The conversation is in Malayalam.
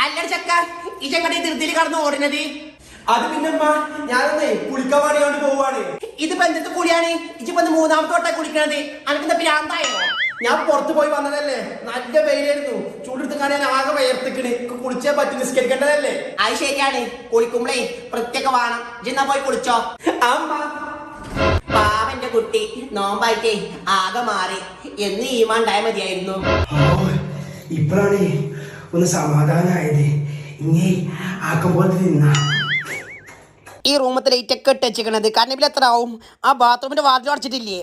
അല്ലട ചക്ക ഈ ചങ്ങടെ ധൃതിയിൽ കടന്ന് ഓടുന്നത്. അത് പിന്നെമ്മ ഞാനൊന്നേ കുളിക്കാൻ വേണ്ടി പോവാണ്. ഇത് ബന്ധത്ത് കൂടിയാണ്. ഇജിപ്പോ മൂന്നാമത്തെ തൊട്ടാ കുളിക്കണത്. അനക്കെന്താ പ്രാന്തായോ? ഞാൻ പുറത്ത് പോയി വന്നതല്ലേ, നല്ല വെയിലായിരുന്നു. ചൂടെടുത്ത് ഞാൻ ആകെ വയർത്തിക്കണ്. കുളിച്ചേ പറ്റി, നിസ്കരിക്കേണ്ടതല്ലേ. അത് ശരിയാണ്. കുളിക്കുമ്പളേ പ്രത്യേക വേണം. ഇജെന്നാ പോയി കുളിച്ചോ. അമ്മ പാവന്റെ കുട്ടി നോമ്പായിട്ടേ ആകെ മാറി. എന്ന് ഈമാണ്ടായ മതിയായിരുന്നു. ഇപ്പഴാണ് ഒന്ന് സമാധാനായത്. ഇനി ആക്കം പോലെ തിന്ന. ഈ റൂമത്തെ ലൈറ്റ് ഒക്കെ ഇട്ട് വെച്ചിരിക്കണത്. കണ്ണിൽ എത്ര ആവും? ആ ബാത്റൂമിന്റെ വാതിൽ അടച്ചിട്ടില്ലേ?